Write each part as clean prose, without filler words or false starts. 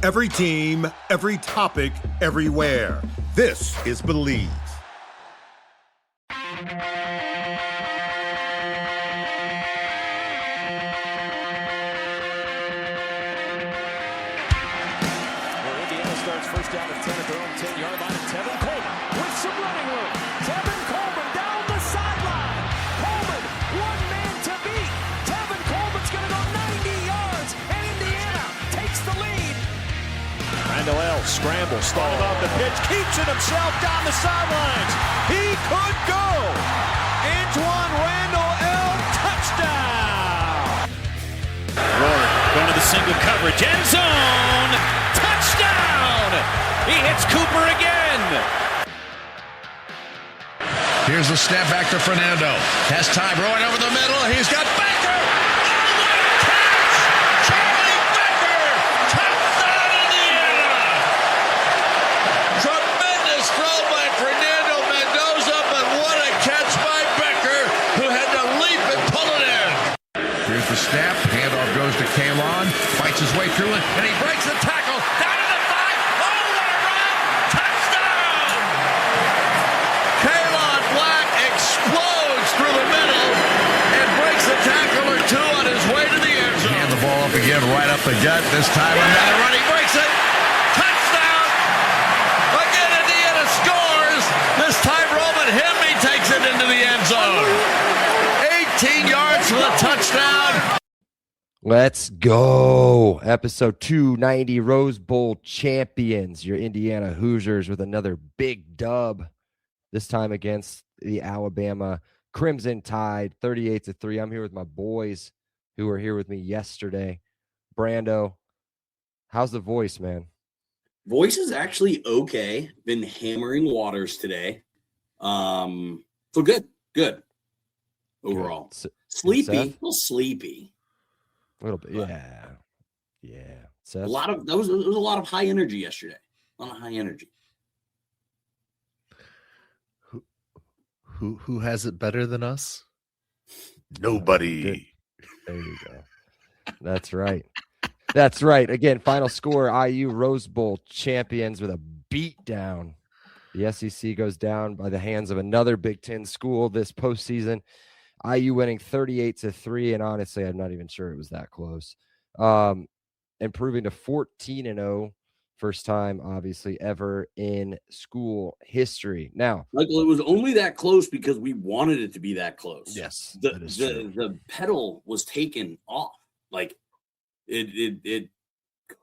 Every team, every topic, everywhere. This is Believe. First down and 10 at their own 10-yard line. Tevin Coleman with some running room. Tevin Coleman down the sideline. Coleman, one man to beat. Tevin Coleman's going to go 90 yards, and Indiana takes the lead. Randall L. scrambles, started off the pitch, keeps it himself down the sidelines. He could go. Antoine Randall L. touchdown. Rory going to the single coverage, end zone. Touchdown! He hits Cooper again. Here's the snap back to Fernando. Has time rolling over the middle. He's got Becker. Oh, what a catch! Charlie Becker! Touchdown, Indiana! Tremendous throw by Fernando Mendoza, but what a catch by Becker, who had to leap and pull it in. Here's the snap. Handoff goes to Kalon. Fights his way through it, and he breaks the tackle. Down to the 5. Oh, what a run! Touchdown! Kalon Black explodes through the middle and breaks a tackle or two on his way to the end zone. Hand the ball up again, right up the gut. This time another run. He breaks it. Touchdown! Again, Indiana scores. This time Roman Hemby takes it into the end zone. 18 yards for the touchdown. Let's go. Episode 290, Rose Bowl champions, your Indiana Hoosiers with another big dub, this time against the Alabama Crimson Tide, 38-3. I'm here with my boys who were here with me yesterday. Brando, how's the voice, man? Voice is actually okay. Been hammering waters today. So good overall. Sleepy, a little sleepy. A little bit, yeah. So a lot of there was a lot of high energy yesterday. A lot of high energy. Who has it better than us? Nobody. There you go. That's right. That's right. Again, final score: IU Rose Bowl champions with a beatdown. The SEC goes down by the hands of another Big Ten school this postseason. IU winning 38-3, and honestly, I'm not even sure it was that close. Improving to 14-0, first time, obviously, ever in school history. Now, Michael, it was only that close because we wanted it to be that close. Yes, the pedal was taken off. Like it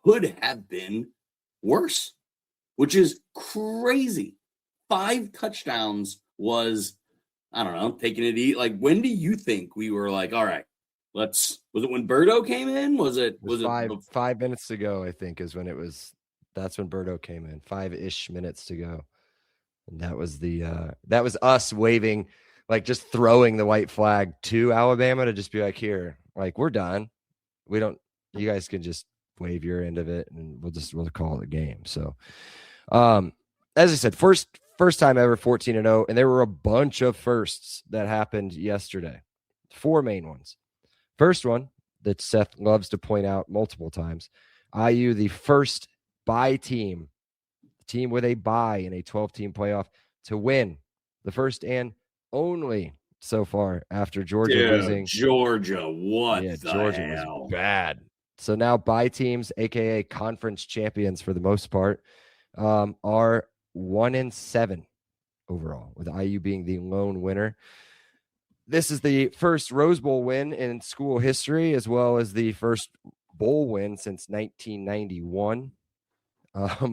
could have been worse, which is crazy. 5 touchdowns was, I don't know, taking it easy. Like, when do you think we were like, all right, was it when Birdo came in? Was it 5 minutes ago, I think, is when it was. That's when Birdo came in, 5-ish minutes to go. And that was that was us waving, like just throwing the white flag to Alabama to just be like, here, like, we're done. You guys can just wave your end of it and we'll call it a game. So, as I said, first time ever 14-0, and there were a bunch of firsts that happened yesterday. 4 main ones. First one that Seth loves to point out multiple times: IU, the first bye team with a bye in a 12-team playoff to win, the first and only so far after Georgia losing. Georgia, Georgia hell? Was bad. So now bye teams, aka conference champions for the most part, are 1-7 overall, with IU being the lone winner. This is the first Rose Bowl win in school history, as well as the first bowl win since 1991,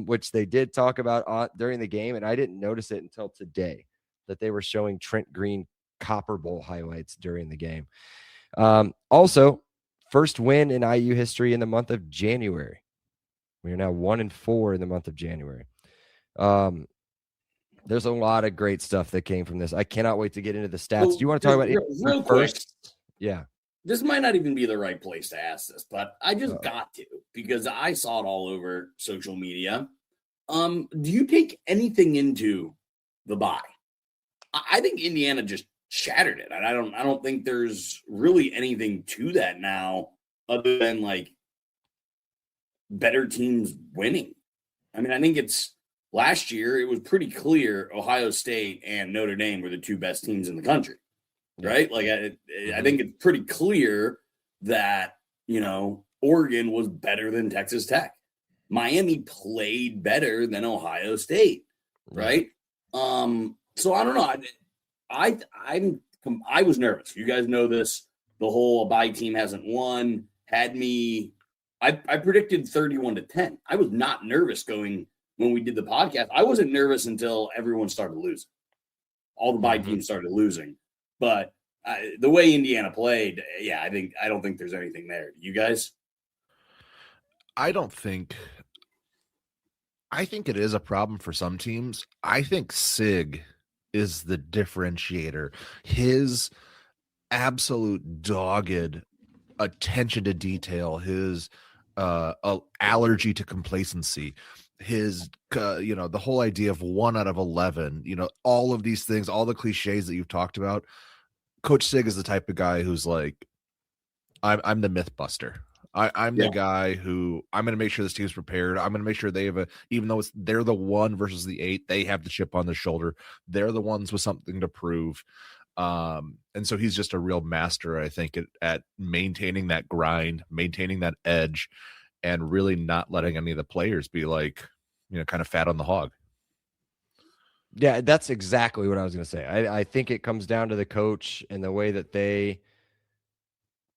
which they did talk about during the game, and I didn't notice it until today that they were showing Trent Green Copper Bowl highlights during the game. Also, first win in IU history in the month of January. We are now 1-4 in the month of January. There's a lot of great stuff that came from this. I cannot wait to get into the stats. Well, do you want to talk about it real first? Quick, yeah. This might not even be the right place to ask this, but I just got to, because I saw it all over social media. Do you take anything into the bye? I think Indiana just shattered it. I don't think there's really anything to that now, other than, like, better teams winning. I mean, I think it's last year, it was pretty clear Ohio State and Notre Dame were the two best teams in the country, right? Like, I think it's pretty clear that, Oregon was better than Texas Tech. Miami played better than Ohio State, right? So I don't know. I was nervous. You guys know this. The whole bye team hasn't won. Had me. I predicted 31-10. I was not nervous going when we did the podcast. I wasn't nervous until everyone started losing. All the bye teams started losing. But the way Indiana played, I don't think there's anything there. You guys? I think it is a problem for some teams. I think Sig is the differentiator. His absolute dogged attention to detail, his allergy to complacency, his the whole idea of 1 out of 11, all of these things, all the cliches that you've talked about. Coach Sig is the type of guy who's like, I'm the myth buster. I'm the guy who I'm going to make sure this team's prepared. I'm going to make sure they have even though they're the 1 versus the 8, they have the chip on their shoulder. They're the ones with something to prove. And so he's just a real master, I think, at maintaining that grind, maintaining that edge, and really not letting any of the players be like, kind of fat on the hog. Yeah, that's exactly what I was going to say. I think it comes down to the coach and the way that they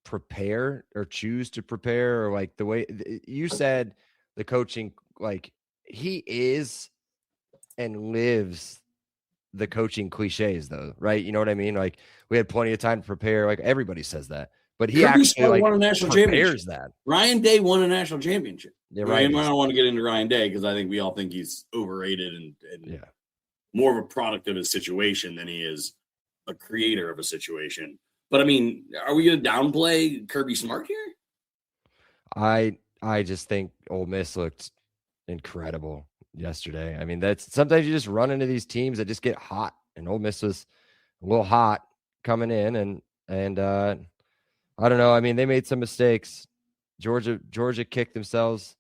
prepare or choose to prepare, or like the way you said, the coaching, like he is and lives the coaching cliches though, right? You know what I mean? Like we had plenty of time to prepare. Like everybody says that, but he actually won a national championship. That Ryan Day won a national championship. Yeah, right. I don't want to get into Ryan Day because I think we all think he's overrated and more of a product of his situation than he is a creator of a situation. But I mean, are we going to downplay Kirby Smart here? I just think Ole Miss looked incredible yesterday. I mean, that's sometimes you just run into these teams that just get hot, and Ole Miss was a little hot coming in, and I don't know. I mean, they made some mistakes. Georgia kicked themselves.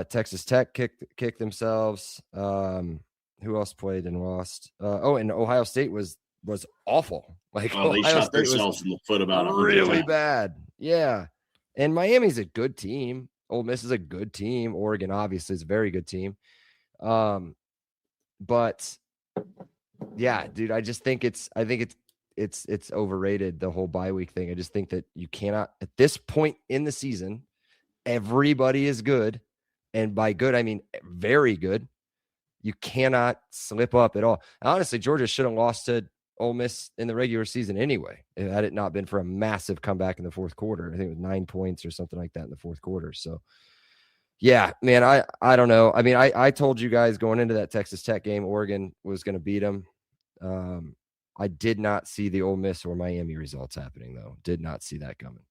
Texas Tech kicked themselves. Who else played and lost? And Ohio State was awful. Like they shot themselves in the foot about really bad. Yeah. And Miami's a good team. Ole Miss is a good team. Oregon obviously is a very good team. But yeah, dude, I think it's overrated, the whole bye week thing. I just think that you cannot, at this point in the season, everybody is good. And by good, I mean very good. You cannot slip up at all. Honestly, Georgia should have lost to Ole Miss in the regular season anyway, had it not been for a massive comeback in the fourth quarter. I think it was 9 points or something like that in the fourth quarter. So, yeah, man, I don't know. I mean, I told you guys going into that Texas Tech game, Oregon was going to beat them. I did not see the Ole Miss or Miami results happening, though. Did not see that coming.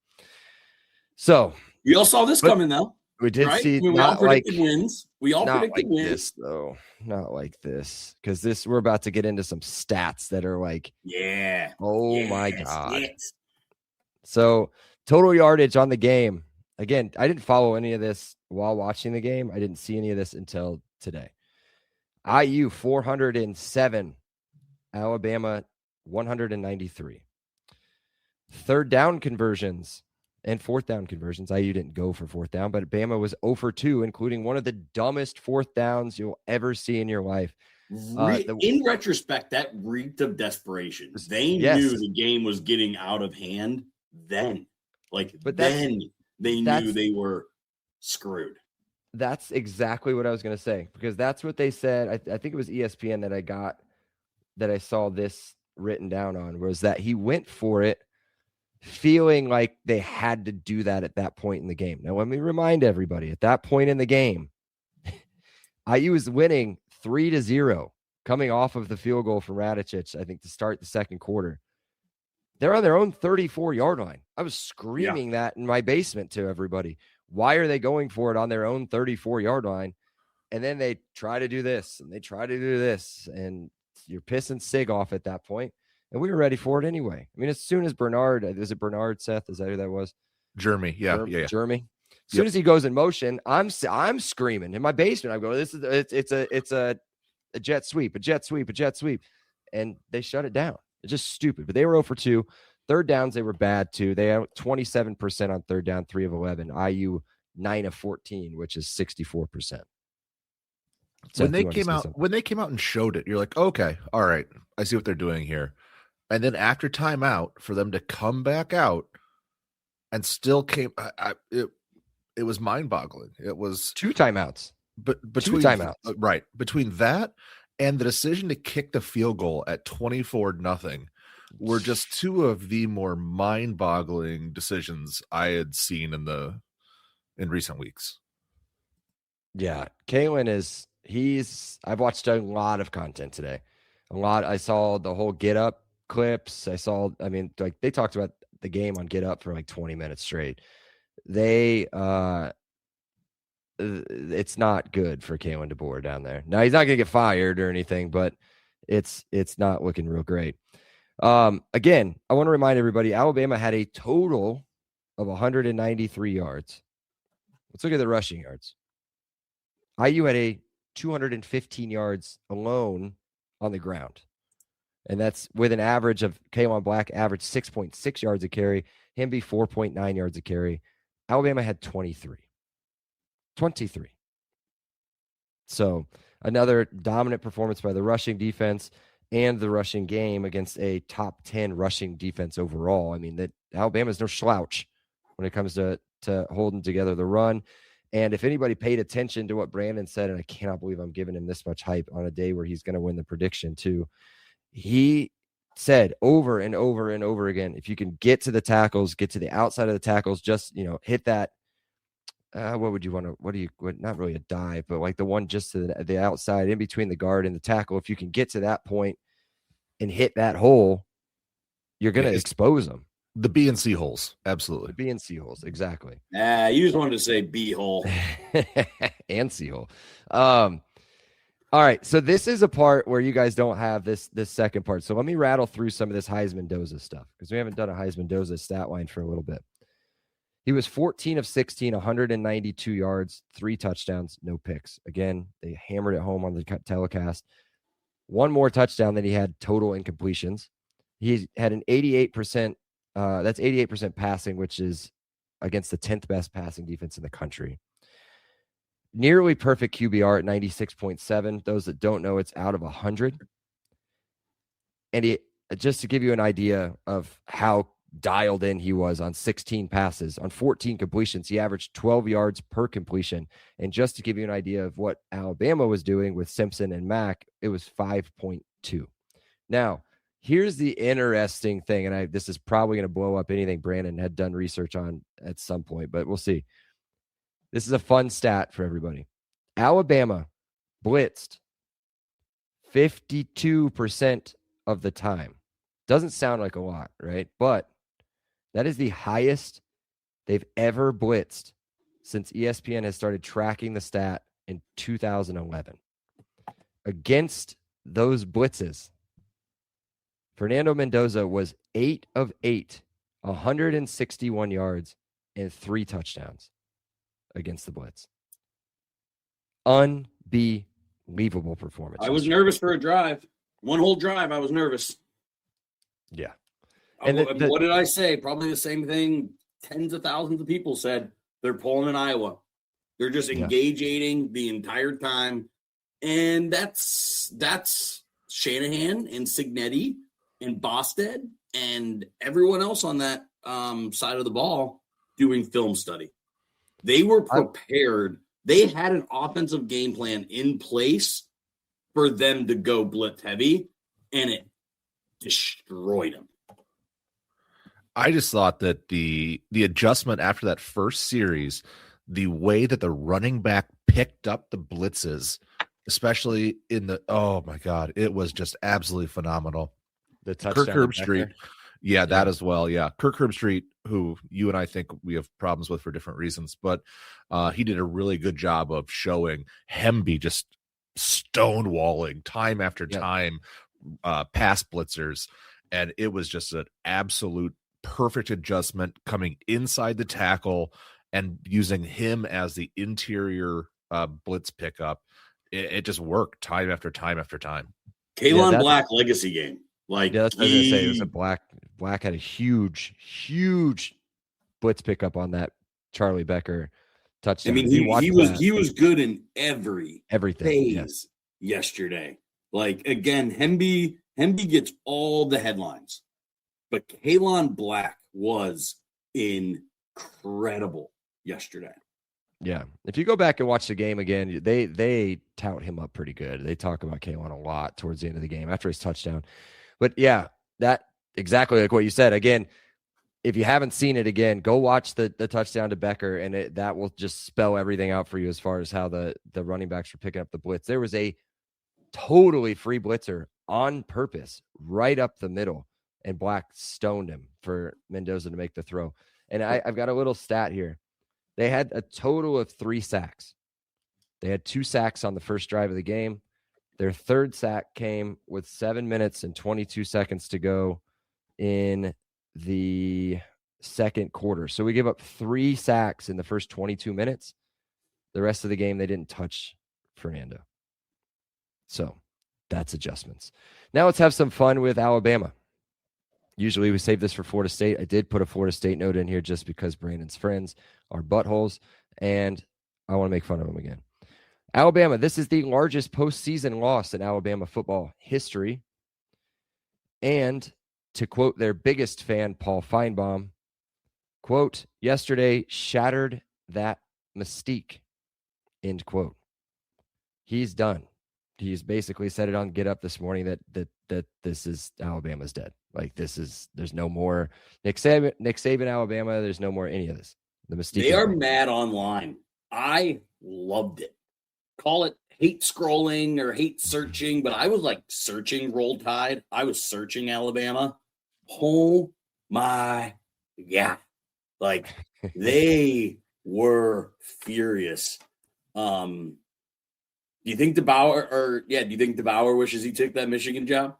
So we all saw this coming, though. We did see we all predicted wins. We all predicted wins. This, though. Not like this. Because we're about to get into some stats that are like, my God. Yes. So total yardage on the game. Again, I didn't follow any of this while watching the game. I didn't see any of this until today. IU 407. Alabama 193. Third down conversions and fourth down conversions. IU didn't go for fourth down, but Bama was 0 for 2, including one of the dumbest fourth downs you'll ever see in your life. In retrospect, that reeked of desperation. They knew the game was getting out of hand then. Then they knew they were screwed. That's exactly what I was going to say, because that's what they said. I think it was ESPN that I saw this written down on, was that he went for it feeling like they had to do that at that point in the game. Now, let me remind everybody, at that point in the game, IU was winning 3-0 coming off of the field goal from Radicic, I think, to start the second quarter. They're on their own 34-yard line. I was screaming that in my basement to everybody. Why are they going for it on their own 34-yard line? And then they try to do this, and they try to do this, and you're pissing Sig off at that point. And we were ready for it anyway. I mean, as soon as Bernard, was it Bernard, Seth? Is that who that was? Jeremy. Yeah. Jeremy. As soon as he goes in motion, I'm screaming in my basement. I'm going, it's a jet sweep, a jet sweep, a jet sweep. And they shut it down. It's just stupid. But they were 0 for 2. Third downs, they were bad too. They had 27% on third down, 3 of 11. IU 9 of 14, which is 64%. When they came out and showed it, you're like, okay, all right, I see what they're doing here. And then after timeout, for them to come back out and still came, it was mind-boggling. It was 2 timeouts. But between 2 timeouts, right between that and the decision to kick the field goal at 24-0 were just 2 of the more mind-boggling decisions I had seen in recent weeks. Yeah, Kalen I've watched a lot of content today. I saw the whole Get Up clips. They talked about the game on Get Up for like 20 minutes straight. It's not good for Kalen DeBoer down there. Now he's not going to get fired or anything, but it's not looking real great. Again, I want to remind everybody, Alabama had a total of 193 yards. Let's look at the rushing yards. IU had 215 yards alone on the ground. And that's with an average of Kalen Black average 6.6 yards a carry, Hemby 4.9 yards a carry. Alabama had 23. So another dominant performance by the rushing defense and the rushing game against a top 10 rushing defense overall. I mean, that Alabama's no slouch when it comes to holding together the run. And if anybody paid attention to what Brandon said, and I cannot believe I'm giving him this much hype on a day where he's going to win the prediction too, he said over and over and over again, if you can get to the tackles, get to the outside of the tackles, just, hit that. What would you want to, not really a dive, but like the one just to the outside in between the guard and the tackle. If you can get to that point and hit that hole, you're going to expose them. The B and C holes. Absolutely. The B and C holes. Exactly. You just wanted to say B hole and C hole. All right. So this is a part where you guys don't have this second part. So let me rattle through some of this Heisman-Doza stuff because we haven't done a Heisman-Doza stat line for a little bit. He was 14 of 16, 192 yards, 3 touchdowns, no picks. Again, they hammered it home on the telecast. One more touchdown than he had total incompletions. He had an 88%. That's 88% passing, which is against the 10th best passing defense in the country. Nearly perfect QBR at 96.7. Those that don't know, it's out of 100. And just to give you an idea of how dialed in he was on 16 passes, on 14 completions, he averaged 12 yards per completion. And just to give you an idea of what Alabama was doing with Simpson and Mack, it was 5.2. Now, here's the interesting thing, and this is probably going to blow up anything Brandon had done research on at some point, but we'll see. This is a fun stat for everybody. Alabama blitzed 52% of the time. Doesn't sound like a lot, right? But that is the highest they've ever blitzed since ESPN has started tracking the stat in 2011. Against those blitzes, Fernando Mendoza was 8 of 8, 161 yards, and 3 touchdowns against the blitz. Unbelievable performance. I was nervous for a drive. One whole drive, I was nervous. Yeah. And what did I say? Probably the same thing tens of thousands of people said. They're pulling in Iowa. They're just engaging the entire time. And that's Shanahan and Cignetti and Bosted and everyone else on that side of the ball doing film study. They were prepared. They had an offensive game plan in place for them to go blitz heavy, and it destroyed them. I just thought that the adjustment after that first series, the way that the running back picked up the blitzes, especially oh my God, it was just absolutely phenomenal. The touchdown. Kirk Herbstreit. Yeah, that as well. Yeah. Kirk Herbstreit, who you and I think we have problems with for different reasons, but he did a really good job of showing Hemby just stonewalling time after time pass blitzers. And it was just an absolute perfect adjustment coming inside the tackle and using him as the interior blitz pickup, it just worked time after time after time. Kalon Black legacy game. Like, yeah, that's what I was gonna say. It was a Black had a huge blitz pickup on that Charlie Becker touchdown. I mean, he was good in everything phase yesterday. Like, again, Hemby gets all the headlines, but Kalon Black was incredible yesterday. Yeah. If you go back and watch the game again, they tout him up pretty good. They talk about Kalon a lot towards the end of the game after his touchdown. But yeah, that exactly like what you said. Again, if you haven't seen it again, go watch the touchdown to Becker, and that will just spell everything out for you as far as how the running backs were picking up the blitz. There was a totally free blitzer on purpose right up the middle, and Black stoned him for Mendoza to make the throw. And I've got a little stat here. They had a total of 3 sacks. They had 2 sacks on the first drive of the game. Their third sack came with 7 minutes and 22 seconds to go in the second quarter. So we gave up 3 sacks in the first 22 minutes. The rest of the game, they didn't touch Fernando. So that's adjustments. Now let's have some fun with Alabama. Usually we save this for Florida State. I did put a Florida State note in here just because Brandon's friends are buttholes, and I want to make fun of them again. Alabama, this is the largest postseason loss in Alabama football history. And to quote their biggest fan, Paul Feinbaum, quote, yesterday shattered that mystique, end quote. He's done. He's basically said it on Get Up this morning that this is Alabama's dead. Like there's no more Nick Saban, Alabama. There's no more any of this. The mystique. They are mad online. I loved it. Call it hate scrolling or hate searching, but I was like searching Roll Tide. I was searching Alabama. Oh my God. Like they were furious. Do you think DeBauer wishes he took that Michigan job?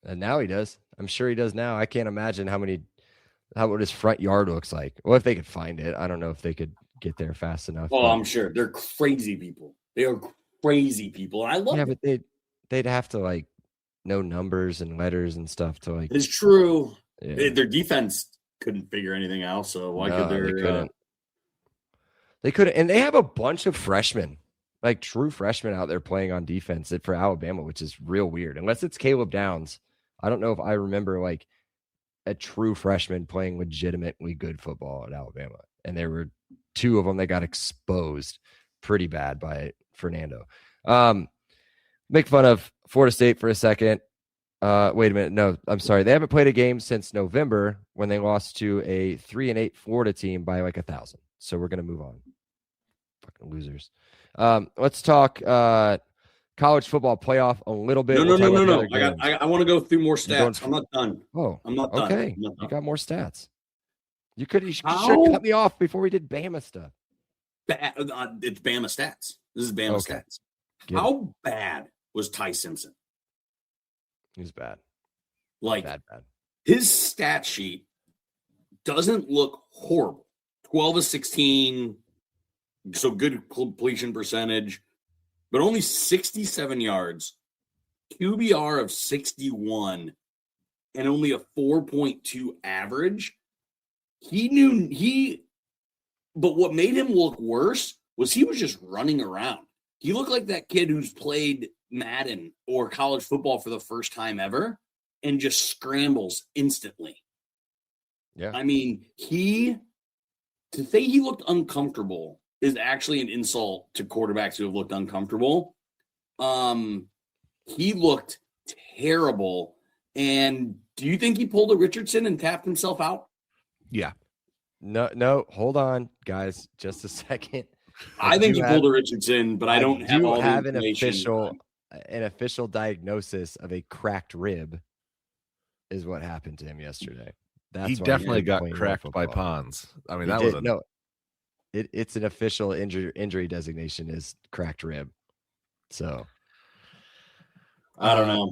And now he does. I'm sure he does now. I can't imagine what his front yard looks like. Well, if they could find it, I don't know if they could get there fast enough. Oh, I'm sure they're crazy people. They are crazy people. And I love it. But they'd have to like know numbers and letters and stuff to like. It's true. Yeah. Their defense couldn't figure anything out. So why could they couldn't? They couldn't, and they have a bunch of freshmen, like true freshmen out there playing on defense for Alabama, which is real weird. Unless it's Caleb Downs. I don't know if I remember like a true freshman playing legitimately good football at Alabama. And there were 2 of them that got exposed pretty bad by Fernando. Make fun of Florida State for a second. Wait a minute. No, I'm sorry. They haven't played a game since November when they lost to a 3-8 Florida team by like 1,000. So we're going to move on. Fucking losers. Let's talk college football playoff a little bit. No. I want to go through more stats. I'm not done. Oh, I'm not done. Okay. You got more stats. You should have cut me off before we did Bama stuff. It's Bama stats. This is Bama stats. How bad was Ty Simpson? He was bad. Like bad. His stat sheet doesn't look horrible. 12 of 16, so good completion percentage, but only 67 yards, QBR of 61, and only a 4.2 average. But what made him look worse was he was just running around. He looked like that kid who's played Madden or college football for the first time ever and just scrambles instantly. Yeah. I mean, to say he looked uncomfortable is actually an insult to quarterbacks who have looked uncomfortable. He looked terrible. And do you think he pulled a Richardson and tapped himself out? Yeah. No, hold on, guys, just a second. I think he pulled a Richardson, but I don't have all the information. An official diagnosis of a cracked rib is what happened to him yesterday. He definitely got cracked by Pons. I mean, it's an official injury designation is cracked rib. So I don't know.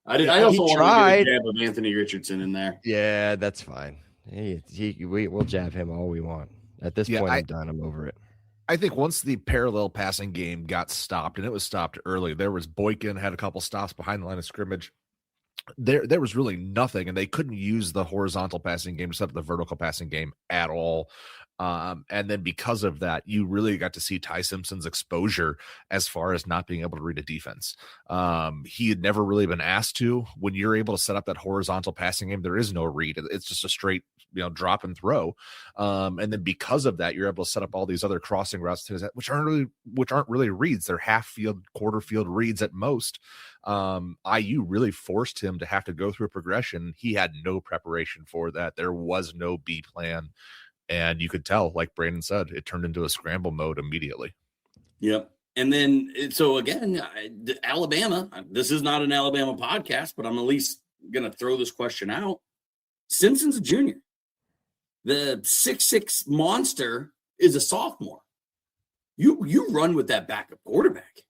I also want to get a jab of Anthony Richardson in there. Yeah, that's fine. We'll jab him all we want. At this point, I'm done. I'm over it. I think once the parallel passing game got stopped, and it was stopped early, there was Boykin had a couple stops behind the line of scrimmage. There was really nothing, and they couldn't use the horizontal passing game to set up the vertical passing game at all. And then because of that, you really got to see Ty Simpson's exposure as far as not being able to read a defense. He had never really been asked to. When you're able to set up that horizontal passing game, there is no read. It's just a straight, drop and throw. And then because of that, you're able to set up all these other crossing routes to that, which aren't really reads. They're half field, quarter field reads at most. IU really forced him to have to go through a progression. He had no preparation for that. There was no B plan. And you could tell, like Brandon said, it turned into a scramble mode immediately. Yep. And then, so again, Alabama, this is not an Alabama podcast, but I'm at least going to throw this question out. Simpson's a junior. The 6'6" monster is a sophomore. You run with that backup quarterback,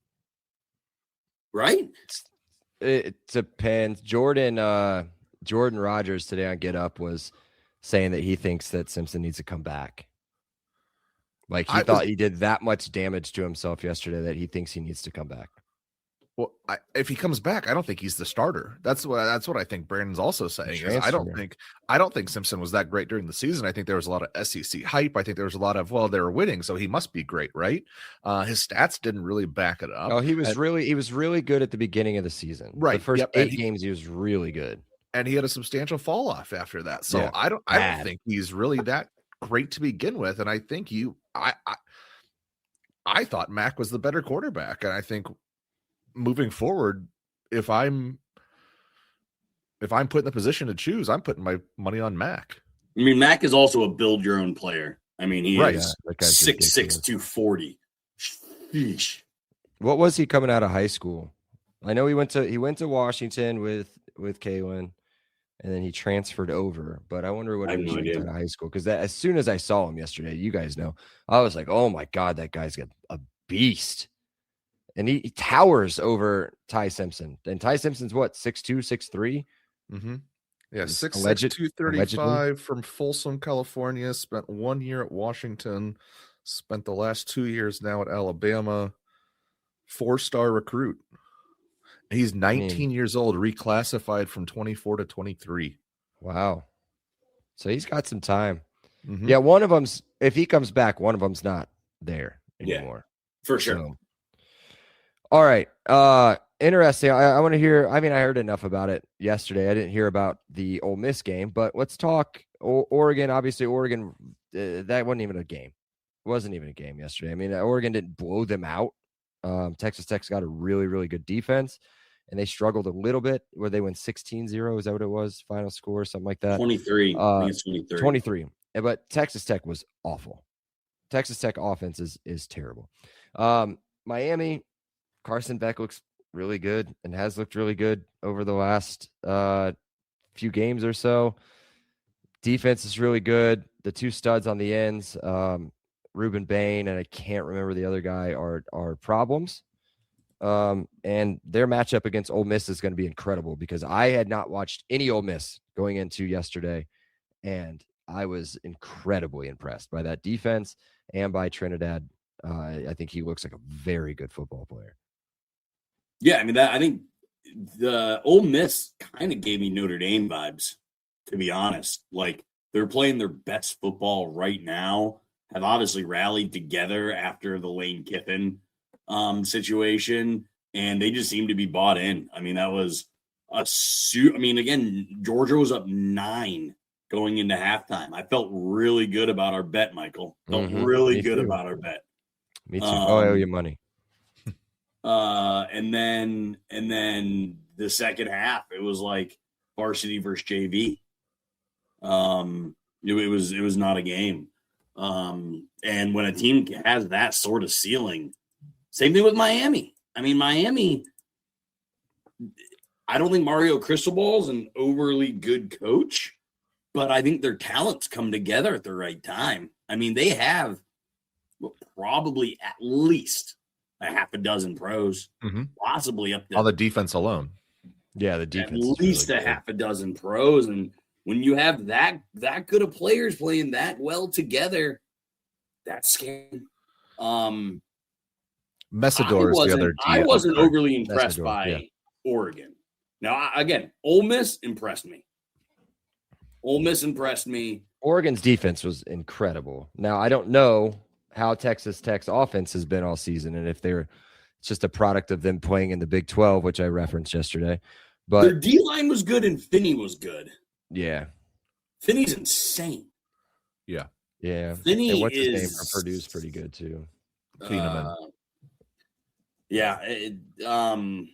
right? It depends. Jordan Rogers today on Get Up was saying that he thinks that Simpson needs to come back. Like he thought he did that much damage to himself yesterday that he thinks he needs to come back. Well, if he comes back, I don't think he's the starter. That's what I think Brandon's also saying. Is I don't think Simpson was that great during the season. I think there was a lot of SEC hype. I think there was a lot of, well, they were winning, so he must be great, right? His stats didn't really back it up. Oh, he was really good at the beginning of the season. Right. The first 8 games he was really good. And he had a substantial fall off after that. So yeah, I don't think he's really that great to begin with. And I think I thought Mac was the better quarterback. And I think moving forward, if I'm put in the position to choose, I'm putting my money on Mac. I mean, Mac is also a build your own player. I mean, he is 6'6", 240. Sheesh. What was he coming out of high school? I know he went to Washington with Kalen, and then he transferred over. But I wonder what he was out of high school, because as soon as I saw him yesterday, you guys know, I was like, oh my God, that guy's got a beast. And he towers over Ty Simpson. And Ty Simpson's what, 6'2", 6'3"? Mm-hmm. Yeah, 6'6", 235 allegedly. from Folsom, California. Spent 1 year at Washington. Spent the last 2 years now at Alabama. 4-star recruit. He's 19 years old, reclassified from 24 to 23. Wow. So he's got some time. Mm-hmm. Yeah, one of them's, if he comes back, one of them's not there anymore. Yeah, for sure. So, all right. Interesting. I want to hear, I heard enough about it yesterday. I didn't hear about the Ole Miss game, but let's talk Oregon. Obviously, Oregon, that wasn't even a game. It wasn't even a game yesterday. I mean, Oregon didn't blow them out. Texas Tech's got a really, really good defense, and they struggled a little bit where they went 16-0. Is that what it was? Final score, something like that? 23. I think it's 23. 23. But Texas Tech was awful. Texas Tech offense is terrible. Miami, Carson Beck looks really good and has looked really good over the last few games or so. Defense is really good. The two studs on the ends, Ruben Bain, and I can't remember the other guy, are problems. And their matchup against Ole Miss is going to be incredible, because I had not watched any Ole Miss going into yesterday, and I was incredibly impressed by that defense and by Trinidad. I think he looks like a very good football player. Yeah, I mean, I think the Ole Miss kind of gave me Notre Dame vibes, to be honest. Like, they're playing their best football right now, have obviously rallied together after the Lane Kiffin situation, and they just seem to be bought in. I mean, that was again, Georgia was up 9 going into halftime. I felt really good about our bet, Michael. Felt really good about our bet. Me too. I owe you money. And then the second half, it was like varsity versus JV. It was not a game. And when a team has that sort of ceiling, same thing with Miami. I mean, Miami, I don't think Mario Cristobal is an overly good coach, but I think their talents come together at the right time. I mean, they have probably at least a half a dozen pros, possibly up there. On the defense alone. Yeah, the defense. At least really a half a dozen pros. And when you have that good of players playing that well together, That's scary. Messidor is the other. I wasn't sorry. overly impressed Messidor, by yeah. Oregon. Now, again, Ole Miss impressed me. Oregon's defense was incredible. Now, I don't know how Texas Tech's offense has been all season and if it's just a product of them playing in the Big 12, which I referenced yesterday. But their D-line was good and Finney was good. yeah. Finney's insane. Yeah. Finney and what's his name is from Purdue's pretty good too. Keeneman. Yeah. So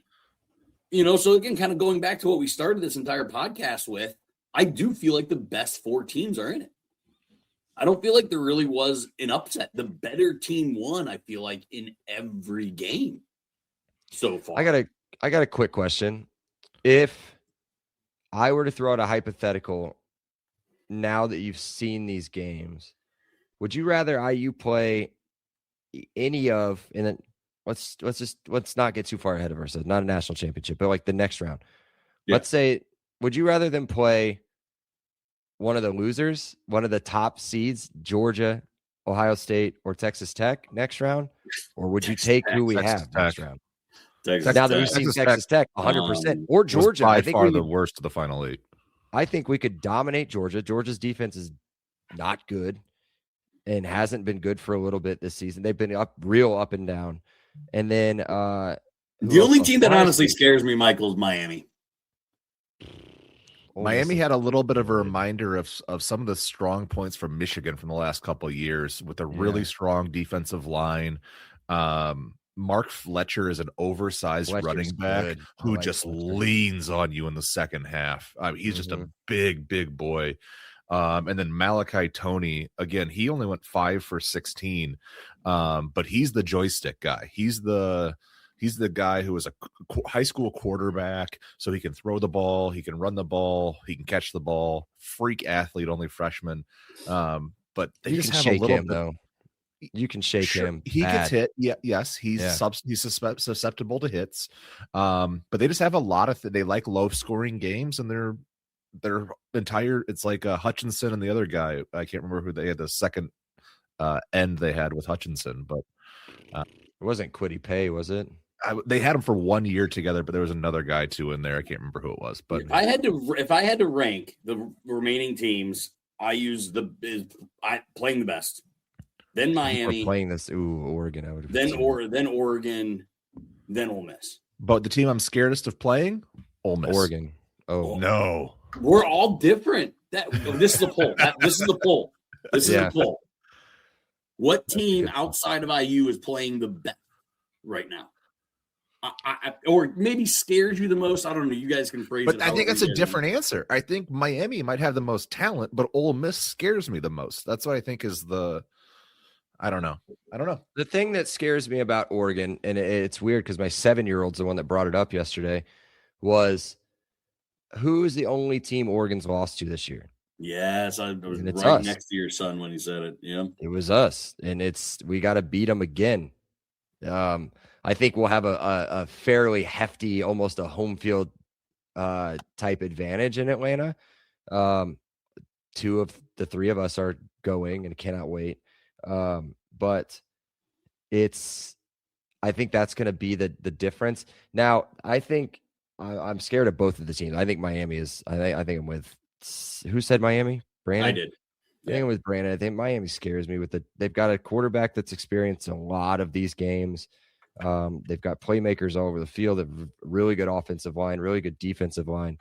again, kind of going back to what we started this entire podcast with, I do feel like the best 4 teams are in it. I don't feel like there really was an upset. The better team won, I feel like, in every game so far. I got a quick question. If I were to throw out a hypothetical now that you've seen these games, would you rather IU play any of, and then let's not get too far ahead of ourselves, not a national championship, but like the next round. Yeah. Let's say, would you rather them play one of the losers, one of the top seeds, Georgia, Ohio State, or Texas Tech next round? Or would you take who we Texas have Tech. next round? Texas Now that Tech. we've seen Texas Texas Tech 100%, or Was Georgia, by I think far we the could, worst of the final 8. I think we could dominate Georgia. Georgia's defense is not good and hasn't been good for a little bit this season. They've been real up and down. And then The only team that honestly scares me, Michael, is Miami. Miami had a little bit of a reminder of some of the strong points from Michigan from the last couple of years with a really strong defensive line. Mark Fletcher is an oversized running back who just leans on you in the second half. I mean, he's just a big boy. And then Malachi Toney, again, he only went 5 for 16, but he's the joystick guy. He's the guy who is a high school quarterback, so he can throw the ball, he can run the ball, he can catch the ball. Freak athlete, only freshman. But they you just can have shake a little him, bit. Though. You can shake him. He gets hit. Yeah, yes, he's susceptible to hits. But they just have a lot of. They like low scoring games, and their entire. It's like Hutchinson and the other guy. I can't remember who they had the second end they had with Hutchinson, but it wasn't Quiddy Pay, was it? They had them for 1 year together, but there was another guy too in there. I can't remember who it was. But if I had to rank the remaining teams, playing the best. Then Miami. Playing this, Oregon. I would have then Oregon, then Ole Miss. But the team I'm scaredest of playing, Ole Miss. Oregon. Oh no, we're all different. This is the poll. This is the poll. This is the poll. What team outside of IU is playing the best right now? Or maybe scares you the most? I don't know. You guys can phrase it. But I think that's a different answer. I think Miami might have the most talent, but Ole Miss scares me the most. That's what I think is the. I don't know. The thing that scares me about Oregon, and it's weird because my 7-year-old's the one that brought it up yesterday, was who is the only team Oregon's lost to this year? Yes, I was right us. Next to your son when he said it. Yeah, it was us, and we got to beat them again. I think we'll have a fairly hefty, almost a home field type advantage in Atlanta. 2 of the 3 of us are going and cannot wait. But I think that's going to be the difference. Now, I think I'm scared of both of the teams. I think Miami is. I think I'm with. Who said Miami? Brandon. I did. I think I'm with Brandon. I think Miami scares me they've got a quarterback that's experienced a lot of these games. They've got playmakers all over the field. They've really good offensive line, really good defensive line.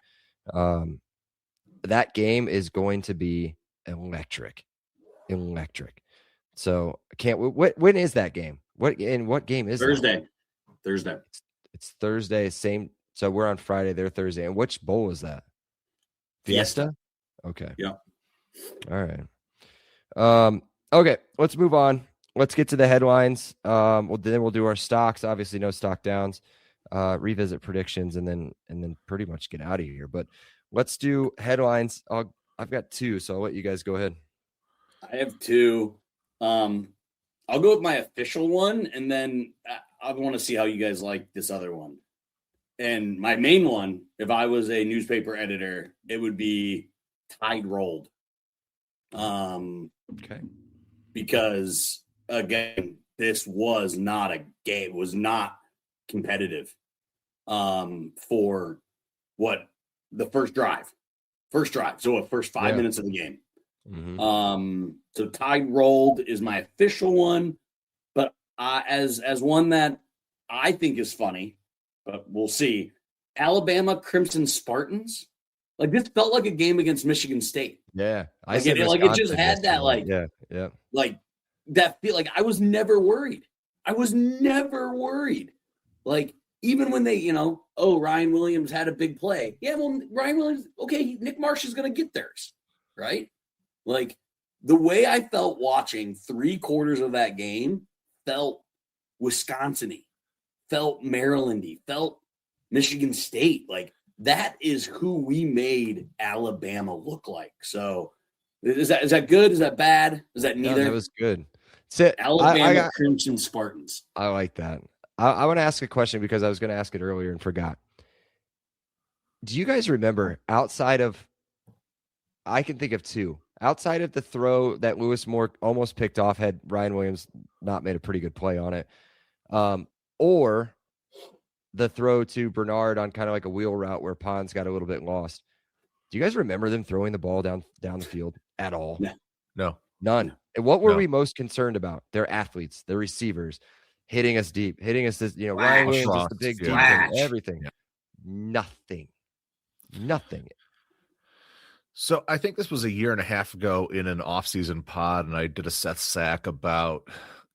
That game is going to be electric. So I can't. When is that game? What game is Thursday? Thursday. It's Thursday. Same. So we're on Friday. They're Thursday. And which bowl is that? Fiesta. Okay. Yeah. All right. Okay. Let's move on. Let's get to the headlines. Then we'll do our stocks. Obviously, no stock downs. Revisit predictions, and then pretty much get out of here. But let's do headlines. I've got 2, so I'll let you guys go ahead. I have 2. I'll go with my official one, and then I want to see how you guys like this other one. And my main one, if I was a newspaper editor, it would be Tide rolled. Okay. because again, this was not a game. It was not competitive for what the first drive. So what, first 5 minutes of the game. So Tide rolled is my official one, but as one that I think is funny, but we'll see. Alabama Crimson Spartans. Like, this felt like a game against Michigan State. Yeah, it just had that yeah, like that feel. Like, I was never worried. Like, even when they, Ryan Williams had a big play. Yeah, well, Ryan Williams, okay, Nick Marsh is going to get theirs, right? Like, the way I felt watching 3/4 of that game felt Wisconsin-y, felt Maryland-y, felt Michigan State. Like, that is who we made Alabama look like. So, is that good? Is that bad? Is that neither? No, that was good. So, Alabama Crimson Spartans. I like that. I want to ask a question because I was going to ask it earlier and forgot. Do you guys remember, outside of, I can think of two, outside of the throw that Lewis Moore almost picked off had Ryan Williams not made a pretty good play on it, or the throw to Bernard on kind of like a wheel route where Pons got a little bit lost. Do you guys remember them throwing the ball down the field at all? No. None. And what were we most concerned about? Their athletes, their receivers, hitting us deep, hitting us this, Ryan Williams is the big deep thing, everything. Yeah. Nothing. So I think this was a year and a half ago in an off-season pod, and I did a Seth Sack about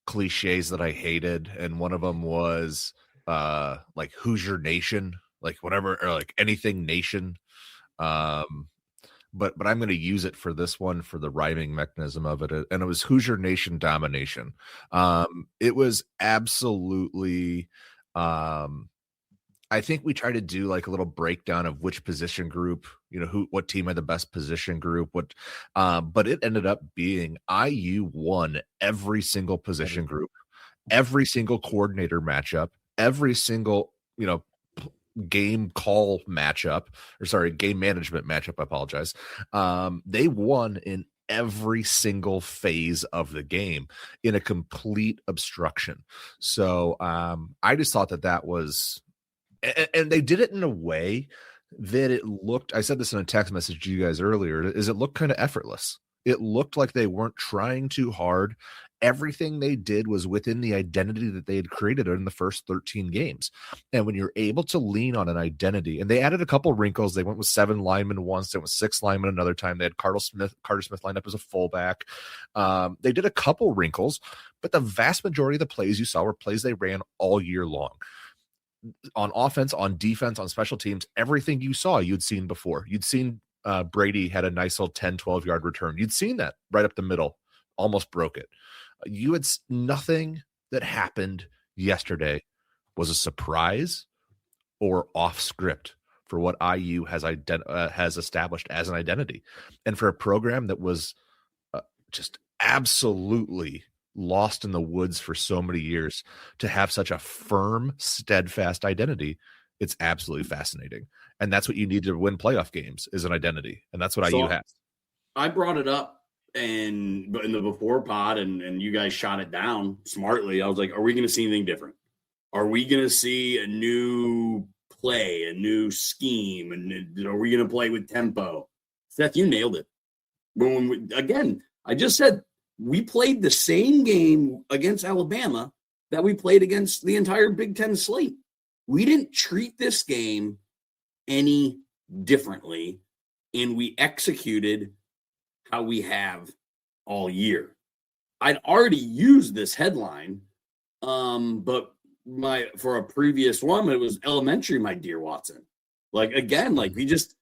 cliches that I hated, and one of them was like Hoosier Nation, like whatever, or like anything nation. But I'm going to use it for this one for the rhyming mechanism of it, and it was Hoosier Nation domination. It was absolutely. I think we tried to do like a little breakdown of which position group, what team had the best position group, but it ended up being IU won every single position group, every single coordinator matchup, every single, game call matchup, game management matchup. I apologize. They won in every single phase of the game in a complete obstruction. So I just thought that was, and they did it in a way that it looked, I said this in a text message to you guys earlier, is it looked kind of effortless. It looked like they weren't trying too hard. Everything they did was within the identity that they had created in the first 13 games. And when you're able to lean on an identity, and they added a couple wrinkles, they went with 7 linemen once, they went with 6 linemen another time. They had Carter Smith lined up as a fullback. They did a couple wrinkles, but the vast majority of the plays you saw were plays they ran all year long. On offense, on defense, on special teams, everything you saw, you'd seen before. You'd seen Brady had a nice little 10, 12-yard return. You'd seen that right up the middle, almost broke it. You had nothing that happened yesterday was a surprise or off script for what IU has established as an identity. And for a program that was just absolutely lost in the woods for so many years, to have such a firm, steadfast identity, it's absolutely fascinating. And that's what you need to win playoff games, is an identity. And that's what IU has. I brought it up in the before pod, and you guys shot it down smartly. I was like, are we going to see anything different? Are we going to see a new play, a new scheme? And are we going to play with tempo? Seth, you nailed it. Again, I just said, we played the same game against Alabama that we played against the entire Big Ten slate. We didn't treat this game any differently, and we executed how we have all year. I'd already used this headline, but for a previous one, it was elementary, my dear Watson. Like, again, like we just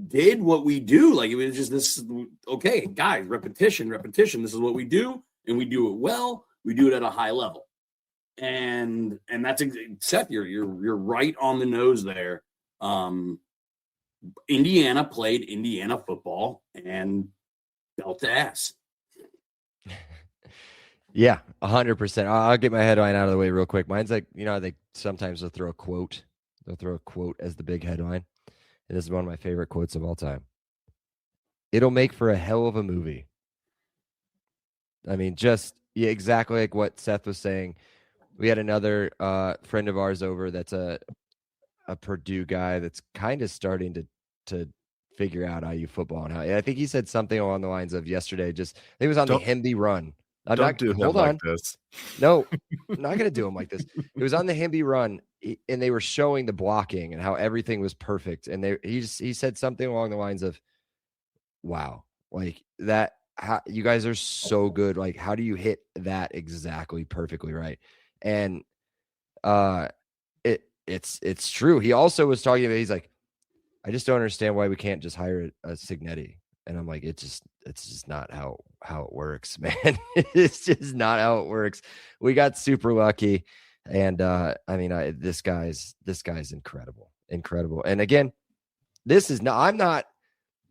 did what we do. Like, it was just this, okay, guys, repetition. This is what we do, and we do it well. We do it at a high level. And that's Seth, you're right on the nose there. Indiana played Indiana football and belt to ass. Yeah, 100%. I'll get my headline out of the way real quick. Mine's like, they sometimes they'll throw a quote. They'll throw a quote as the big headline. And this is one of my favorite quotes of all time. It'll make for a hell of a movie. I mean, just exactly like what Seth was saying. We had another friend of ours over that's a Purdue guy that's kind of starting to figure out IU football and how. I think he said something along the lines of yesterday. Just I think it was on the Don't Himby run. don't do him Hold like on. this. No, I'm not gonna do him like this. It was on the Himby run, and they were showing the blocking and how everything was perfect. And he said something along the lines of, "Wow, like that. How you guys are so good. Like, how do you hit that exactly perfectly right?" And it's true. He also was talking about. He's like, I just don't understand why we can't just hire a Signetti. And I'm like, it's just not how it works, man. It's just not how it works. We got super lucky. And I mean, this guy's incredible. Incredible. And again, this is not, I'm not,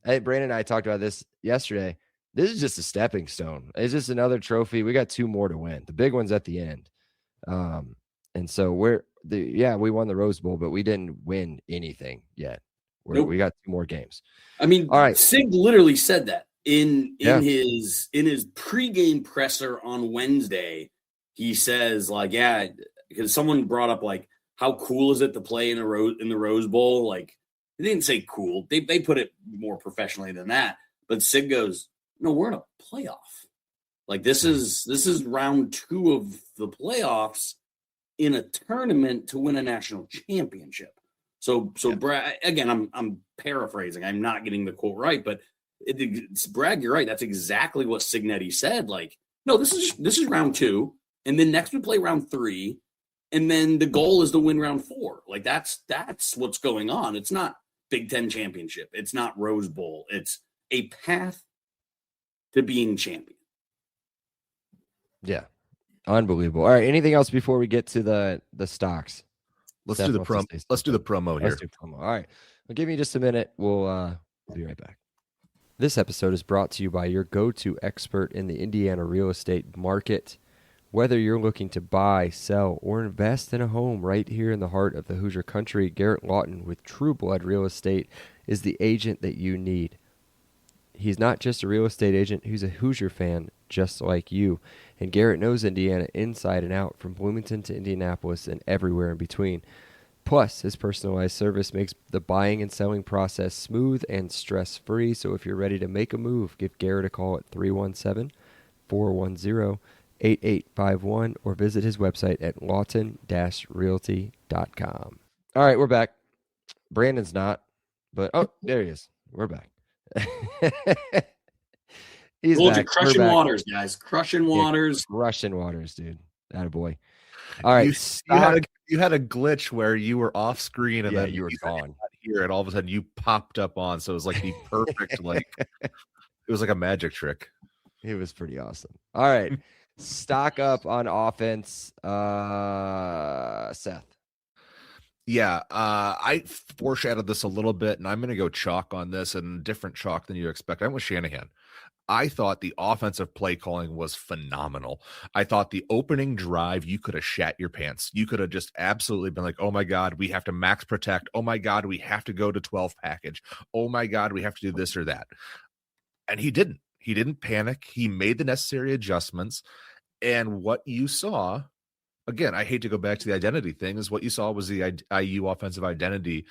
I think Brandon and I talked about this yesterday. This is just a stepping stone. It's just another trophy. We got 2 more to win. The big one's at the end. And so we won the Rose Bowl, but we didn't win anything yet. Nope. We got 2 more games. I mean, all right. Sig literally said that in his pregame presser on Wednesday. He says, like, yeah, because someone brought up like, how cool is it to play in the Rose Bowl? Like, they didn't say cool. They put it more professionally than that. But Sig goes, no, we're in a playoff. Like, this is round 2 of the playoffs in a tournament to win a national championship. So Brad, again, I'm paraphrasing. I'm not getting the quote right, but it's Brad, you're right. That's exactly what Signetti said. Like, no, this is round 2, and then next we play round 3, and then the goal is to win round 4. Like, that's what's going on. It's not Big Ten championship. It's not Rose Bowl. It's a path to being champion. Yeah, unbelievable. All right, anything else before we get to the stocks? Let's do the promo. Let's do the promo here. Let's do promo. All right. Well, give me just a minute. We'll be right back. This episode is brought to you by your go-to expert in the Indiana real estate market. Whether you're looking to buy, sell, or invest in a home right here in the heart of the Hoosier country, Garrett Lawton with True Blood Real Estate is the agent that you need. He's not just a real estate agent, he's a Hoosier fan just like you. And Garrett knows Indiana inside and out, from Bloomington to Indianapolis and everywhere in between. Plus, his personalized service makes the buying and selling process smooth and stress-free. So if you're ready to make a move, give Garrett a call at 317-410-8851 or visit his website at lawton-realty.com. All right, we're back. Brandon's not, but there he is. We're back. He's back. Crushing waters, guys. Crushing waters. Crushing waters, dude. Attaboy. All right. You had a glitch where you were off screen and then you were gone here, and all of a sudden you popped up on. So it was like the perfect, like it was like a magic trick. It was pretty awesome. All right. Stock up on offense. Seth. Yeah, I foreshadowed this a little bit, and I'm going to go chalk on this, and different chalk than you expect. I'm with Shanahan. I thought the offensive play calling was phenomenal. I thought the opening drive, you could have shat your pants. You could have just absolutely been like, oh my God, we have to max protect. Oh my God, we have to go to 12 package. Oh my God, we have to do this or that. And he didn't. He didn't panic. He made the necessary adjustments. And what you saw, again, I hate to go back to the identity thing, is what you saw was the IU offensive identity,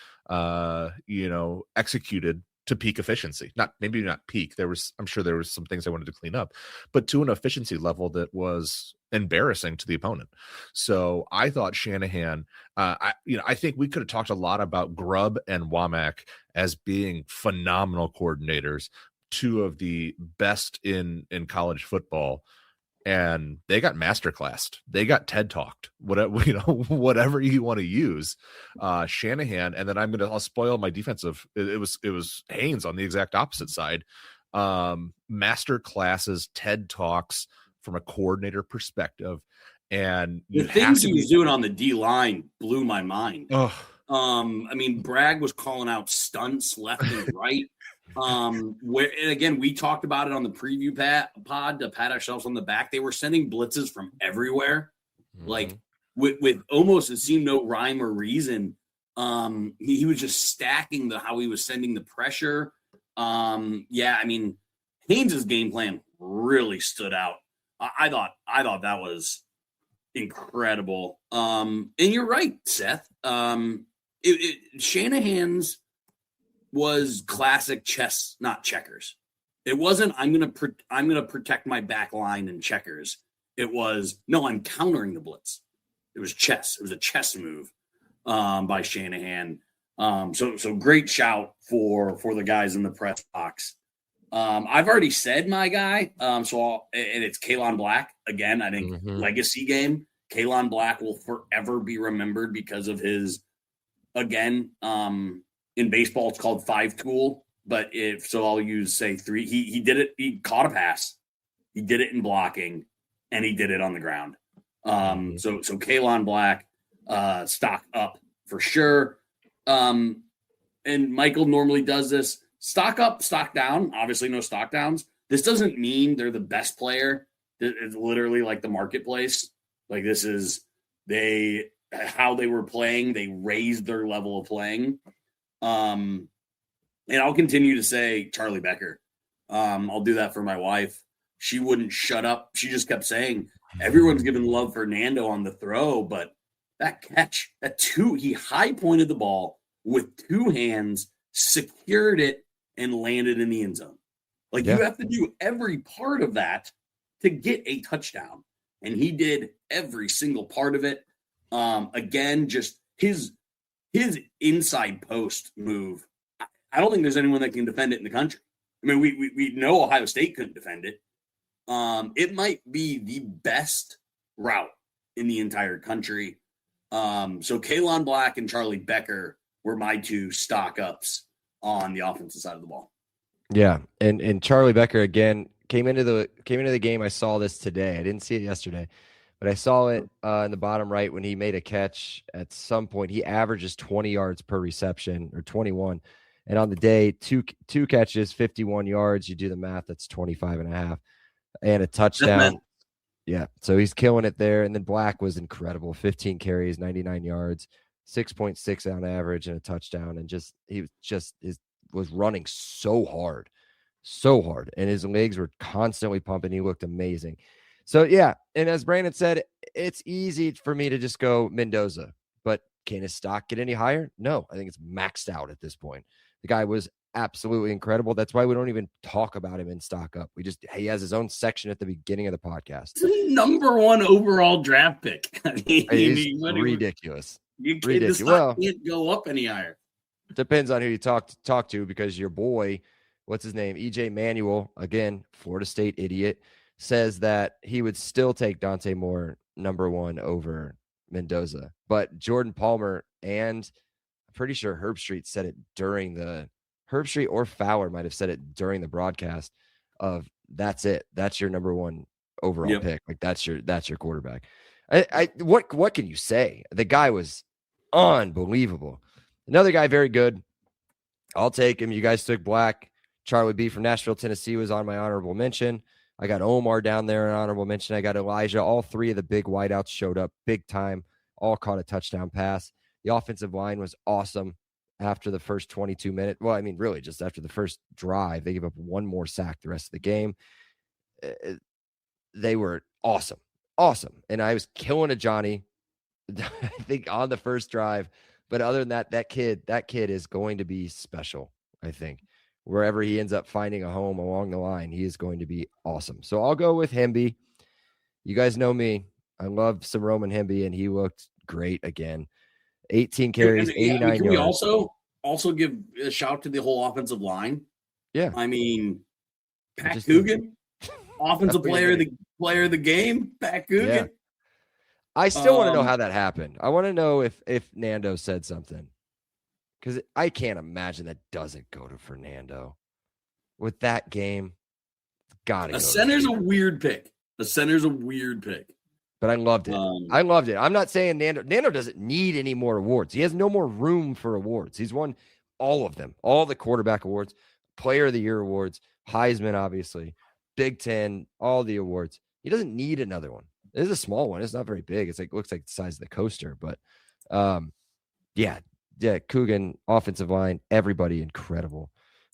executed to peak efficiency. Maybe not peak. I'm sure there was some things I wanted to clean up, but to an efficiency level that was embarrassing to the opponent. So I thought Shanahan, I think we could have talked a lot about Grubb and Womack as being phenomenal coordinators, 2 of the best in college football. And they got masterclassed. They got TED talked. Whatever you want to use, Shanahan. And then I'll spoil my defensive. It was Haynes on the exact opposite side. Master classes, TED talks from a coordinator perspective, and the things he was doing on the D line blew my mind. Oh. I mean, Bragg was calling out stunts left and right. And again, we talked about it on the preview pod to pat ourselves on the back. They were sending blitzes from everywhere, like with almost, it seemed no rhyme or reason. He was just stacking how he was sending the pressure. I mean, Haynes's game plan really stood out. I thought that was incredible. And you're right, Seth. Shanahan's was classic chess, not checkers. It wasn't I'm gonna protect my back line in checkers. It was no, I'm countering the blitz. It was chess. It was a chess move by Shanahan. So great shout for the guys in the press box. I've already said my guy. And it's Kalon Black again. I think legacy game. Kalon Black will forever be remembered because of his. Again, in baseball, it's called 5-tool. But I'll use say 3. He did it. He caught a pass. He did it in blocking, and he did it on the ground. So Kalon Black, stock up for sure. And Michael normally does this. Stock up, stock down. Obviously, no stock downs. This doesn't mean they're the best player. It's literally like the marketplace. Like this is how they were playing. They raised their level of playing. And I'll continue to say Charlie Becker. I'll do that for my wife. She wouldn't shut up. She just kept saying everyone's giving love for Nando on the throw, but that catch, he high pointed the ball with 2 hands, secured it, and landed in the end zone. Like you have to do every part of that to get a touchdown. And he did every single part of it. Again, just his inside post move. I don't think there's anyone that can defend it in the country. I mean, we know Ohio State couldn't defend it. It might be the best route in the entire country. So Kalon Black and Charlie Becker were my 2 stock ups on the offensive side of the ball. Yeah, and Charlie Becker again came into the game. I saw this today. I didn't see it yesterday, but I saw it in the bottom right when he made a catch. At some point, he averages 20 yards per reception, or 21. And on the day, two catches, 51 yards. You do the math, that's 25 and a half, and a touchdown. Yeah, so he's killing it there. And then Black was incredible. 15 carries, 99 yards, 6.6 on average, and a touchdown. And he was running so hard. And his legs were constantly pumping. He looked amazing. So, yeah, and as Brandon said, it's easy for me to just go Mendoza. But can his stock get any higher? No, I think it's maxed out at this point. The guy was absolutely incredible. That's why we don't even talk about him in stock up. He has his own section at the beginning of the podcast. It's number 1 overall draft pick. I mean, he's ridiculous. The stock can't go up any higher. Depends on who you talk to, because your boy, what's his name? EJ Manuel, again, Florida State idiot, says that he would still take Dante Moore number 1 over Mendoza. But Jordan Palmer and I'm pretty sure Herbstreit said it during Herbstreit or Fowler might have said it during the broadcast of that's it. That's your number 1 overall pick. Like that's your quarterback. What can you say? The guy was unbelievable. Another guy, very good. I'll take him. You guys took Black. Charlie B from Nashville, Tennessee was on my honorable mention. I got Omar down there in honorable mention. I got Elijah. All 3 of the big wideouts showed up big time. All caught a touchdown pass. The offensive line was awesome after the first 22 minutes. Well, I mean, really, just after the first drive, they gave up 1 more sack the rest of the game. They were awesome. And I was killing a Johnny, I think, on the first drive. But other than that kid is going to be special, I think. Wherever he ends up finding a home along the line, he is going to be awesome. So I'll go with Hemby. You guys know me. I love some Roman Hemby, and he looked great again. 18 carries, 89 yards. Can we also give a shout to the whole offensive line? Yeah. I mean, Pat Coogan, offensive player of the game, Pat Coogan. Yeah. I still want to know how that happened. I want to know if Nando said something, because I can't imagine that doesn't go to Fernando with that game. Got it. A center's a weird pick. But I loved it. I loved it. I'm not saying Nando doesn't need any more awards. He has no more room for awards. He's won all of them, all the quarterback awards, Player of the Year awards, Heisman, obviously, Big Ten, all the awards. He doesn't need another one. It is a small one. It's not very big. It's looks like the size of the coaster. But yeah, Coogan, offensive line, everybody incredible.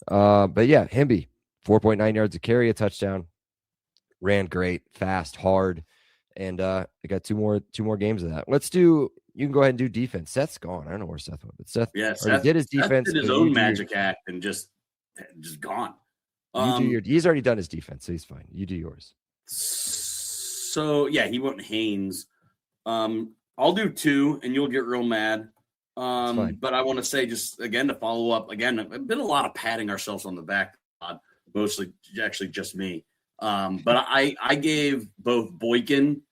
But yeah, Hemby, 4.9 yards a carry, a touchdown. ran great, fast, hard, and I got two more games of that. You can go ahead and do defense. Seth's gone. I don't know where Seth went, but Seth already did his defense. Seth did his but own magic act and just gone. He's already done his defense, so he's fine. You do yours. So yeah, he went Haynes. I'll do 2, and you'll get real mad. But I want to say, just again, to follow up again, I've been a lot of patting ourselves on the back, mostly actually just me. But I gave both Boykin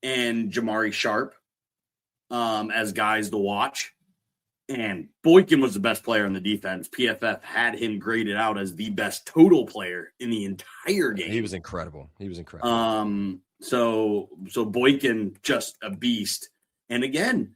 and Jamari Sharp as guys to watch. And Boykin was the best player on the defense. PFF had him graded out as the best total player in the entire game. He was incredible. So Boykin, just a beast. And again,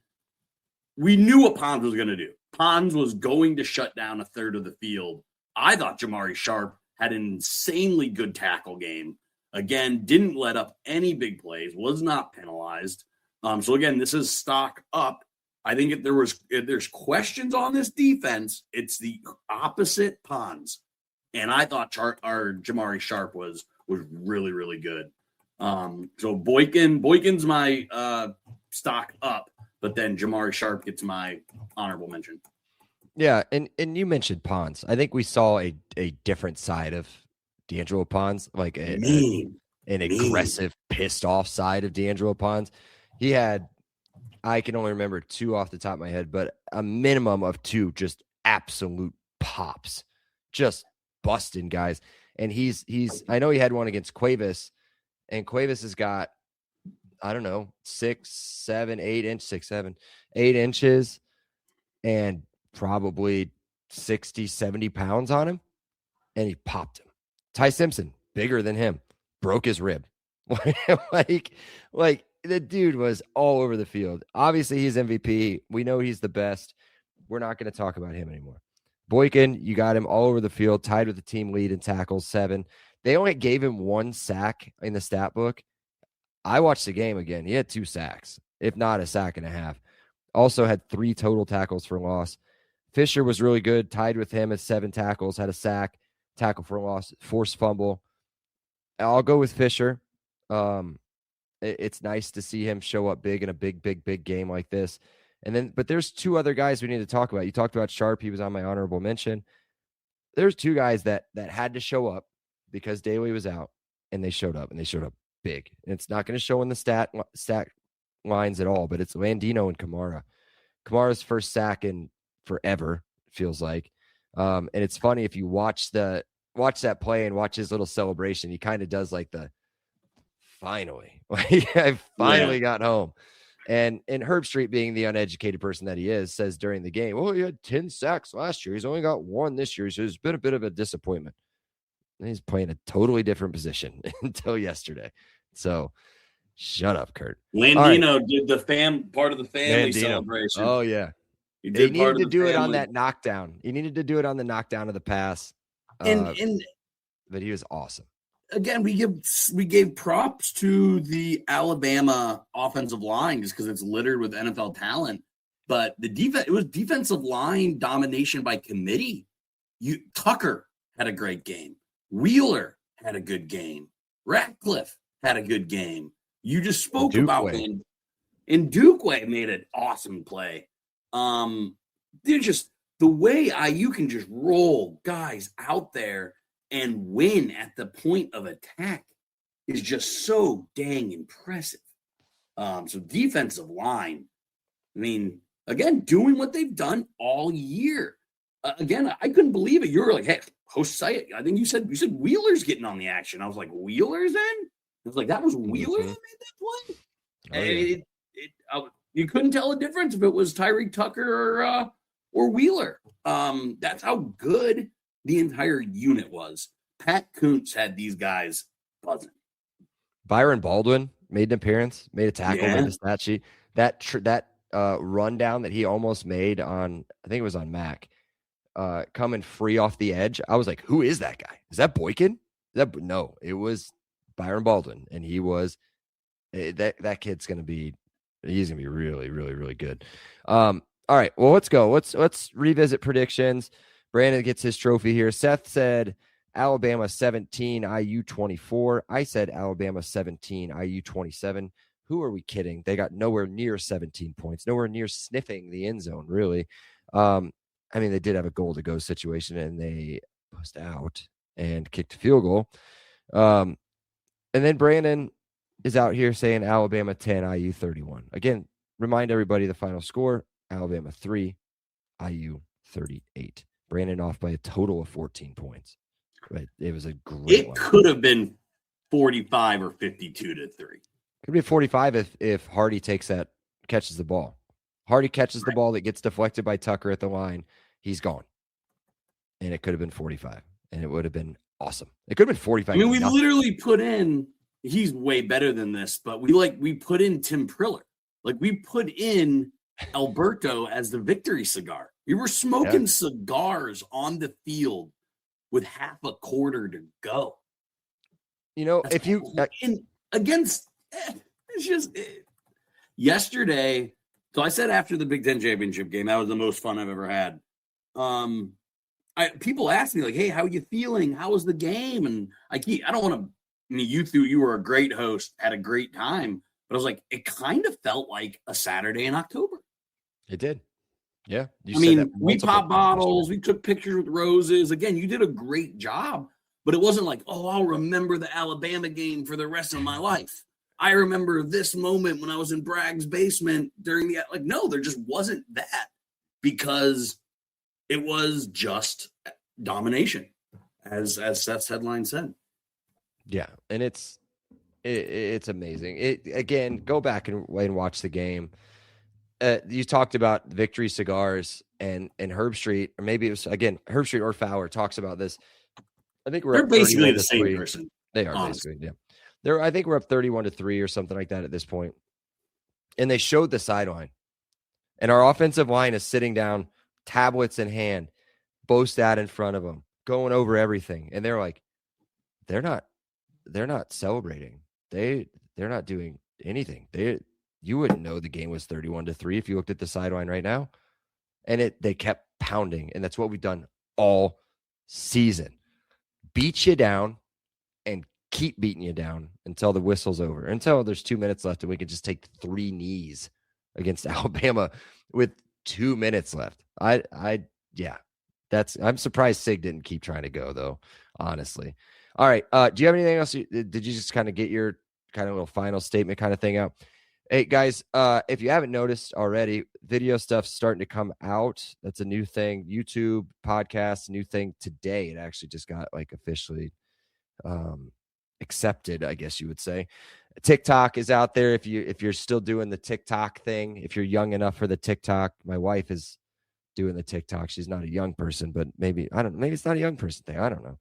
we knew what Pons was going to do. Pons was going to shut down a third of the field. I thought Jamari Sharp had an insanely good tackle game. Again, didn't let up any big plays, was not penalized. So again, this is stock up. I think if there's questions on this defense, it's the opposite Pons. And I thought Jamari Sharp was really, really good. So Boykin's my stock up, but then Jamari Sharp gets my honorable mention. Yeah, and you mentioned Pons. I think we saw a different side of D'Angelo Pons, like an aggressive, pissed off side of D'Angelo Pons. He had, I can only remember 2 off the top of my head, but a minimum of 2 just absolute pops, just busting guys. And he's I know he had one against Cuevas, and Cuevas has got, I don't know, 8 inches and probably 60, 70 pounds on him. And he popped him. Ty Simpson, bigger than him, broke his rib. like the dude was all over the field. Obviously, he's MVP. We know he's the best. We're not going to talk about him anymore. Boykin, you got him all over the field, tied with the team lead in tackles, 7. They only gave him 1 sack in the stat book. I watched the game again. He had 2 sacks, if not a sack and a half. Also had 3 total tackles for loss. Fisher was really good, tied with him at 7 tackles, had a sack, tackle for loss, forced fumble. I'll go with Fisher. It's nice to see him show up big in a big game like this. But there's 2 other guys we need to talk about. You talked about Sharp. He was on my honorable mention. There's 2 guys that had to show up because Daly was out, and they showed up big. And it's not going to show in the stat lines at all, but it's Landino and Kamara. Kamara's first sack in forever, feels like. And it's funny, if you watch that play and watch his little celebration, he kind of does like the finally, like I finally got home. And Herbstreit, being the uneducated person that he is, says during the game, "Oh, he had 10 sacks last year. He's only got 1 this year. So it's been a bit of a disappointment." And he's playing a totally different position until yesterday. So shut up, Kurt. Landino did the part of the family celebration. Oh yeah. He needed to do it on that knockdown. He needed to do it on the knockdown of the pass. But he was awesome. Again, we gave props to the Alabama offensive line just because it's littered with NFL talent. But it was defensive line domination by committee. Tucker had a great game. Wheeler had a good game. Ratcliffe had a good game. You just spoke about him. And Dukeway made an awesome play. They're just the way you can just roll guys out there and win at the point of attack is just so dang impressive. So defensive line, I mean, again, doing what they've done all year. Again, I couldn't believe it. You were like, "Hey, host site." I think you said Wheeler's getting on the action. I was like, "Wheeler's in?" I was like, "That was Wheeler that made that play." Oh, yeah. You couldn't tell a difference if it was Tyreek Tucker or Wheeler. That's how good the entire unit was. Pat Kuntz had these guys buzzing. Byron Baldwin made an appearance, made a tackle, made the stat sheet. That rundown that he almost made on, I think it was on Mac, coming free off the edge. I was like, who is that guy? Is that Boykin? No, it was Byron Baldwin, and he was that kid's gonna be. He's gonna be really, really, really good. All right, well, let's go. Let's revisit predictions. Brandon gets his trophy here. Seth said Alabama 17, IU 24. I said Alabama 17, IU 27. Who are we kidding? They got nowhere near 17 points, nowhere near sniffing the end zone, really. I mean, they did have a goal to go situation, and they pushed out and kicked a field goal. And then Brandon is out here saying Alabama 10, IU 31. Again, remind everybody the final score, Alabama 3, IU 38. Brandon off by a total of 14 points. Right. It was a great It one. could have been 45 or 52-3. Could be 45 if Hardy catches the ball. Hardy catches the ball that gets deflected by Tucker at the line. He's gone. And it could have been 45. And it would have been awesome. It could have been 45. I mean, we literally put in, he's way better than this, but we put in Tim Priller. Like, we put in Alberto as the victory cigar. We were smoking cigars on the field with half a quarter to go. You know, That's if you it's just yesterday. So I said after the Big Ten championship game, that was the most fun I've ever had. People ask me like, "Hey, how are you feeling? How was the game?" And I don't want to. I mean, you were a great host, had a great time, but I was like, it kind of felt like a Saturday in October. It did. Yeah. I mean, we popped bottles, we took pictures with roses. Again, you did a great job, but it wasn't like, oh, I'll remember the Alabama game for the rest of my life. I remember this moment when I was in Bragg's basement during the, like, no, there just wasn't that, because it was just domination, as Seth's headline said. Yeah. And it's amazing. Again, go back and watch the game. You talked about victory cigars and Herbstreit, or maybe it was, again, Herbstreit or Fowler talks about this. I think They're basically the same person. They are honestly. Basically, yeah. I think we're up 31-3 or something like that at this point. And they showed the sideline. And our offensive line is sitting down, tablets in hand, Bostad in front of them, going over everything. And they're like, they're not celebrating. They're not doing anything. You wouldn't know the game was 31-3 if you looked at the sideline right now. And they kept pounding. And that's what we've done all season. Beat you down and keep beating you down until the whistle's over, until there's 2 minutes left and we can just take 3 knees against Alabama with 2 minutes left. I'm surprised Sig didn't keep trying to go, though, honestly. All right. Do you have anything else? Did you just kind of get your kind of little final statement kind of thing out? Hey, guys, if you haven't noticed already, video stuff's starting to come out. That's a new thing. YouTube podcast, new thing today. It actually just got like officially accepted, I guess you would say. TikTok is out there. If you're still doing the TikTok thing, if you're young enough for the TikTok, my wife is doing the TikTok. She's not a young person, but maybe it's not a young person thing. I don't know.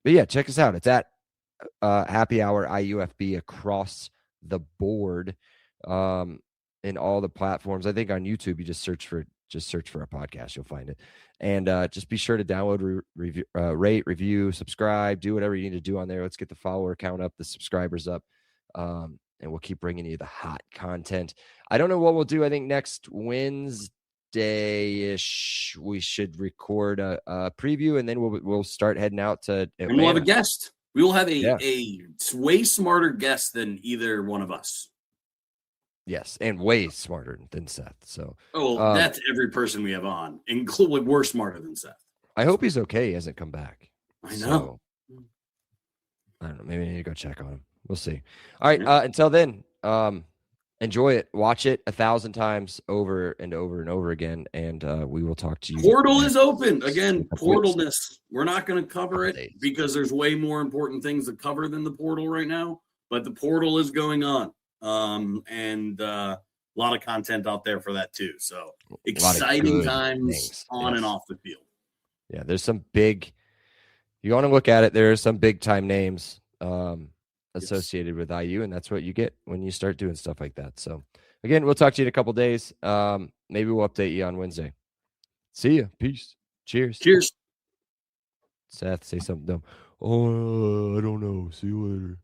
But yeah, check us out. It's at Happy Hour IUFB across the board in all the platforms. I think on YouTube you just search for our podcast, you'll find it. And just be sure to download, rate, review, subscribe, do whatever you need to do on there. Let's get the follower count up, the subscribers up, and we'll keep bringing you the hot content. I don't know what we'll do. I think next Wednesday-ish we should record a preview, and then we'll start heading out to Atlanta. And we'll have a guest. We will have a way smarter guest than either one of us. Yes, and way smarter than Seth. So, that's every person we have on, including we're smarter than Seth. I hope he's okay. He hasn't come back. I know. So, I don't know. Maybe I need to go check on him. We'll see. All right. Until then, enjoy it. Watch it 1,000 times over and over and over again, and we will talk to you. Portal is open again. Portalness. We're not going to cover it because there's way more important things to cover than the portal right now. But the portal is going on, and a lot of content out there for that too. So exciting times on and off the field. Yeah, there's some big. You want to look at it. There are some big time names associated with IU, and that's what you get when you start doing stuff like that. So again, we'll talk to you in a couple days. Maybe we'll update you on Wednesday. See you. Peace. Cheers. Seth, say something dumb. Oh, I don't know. See you later.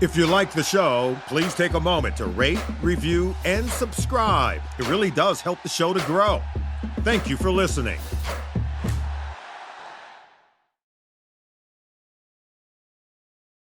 If you like the show, please take a moment to rate, review, and subscribe. It really does help the show to grow. Thank you for listening.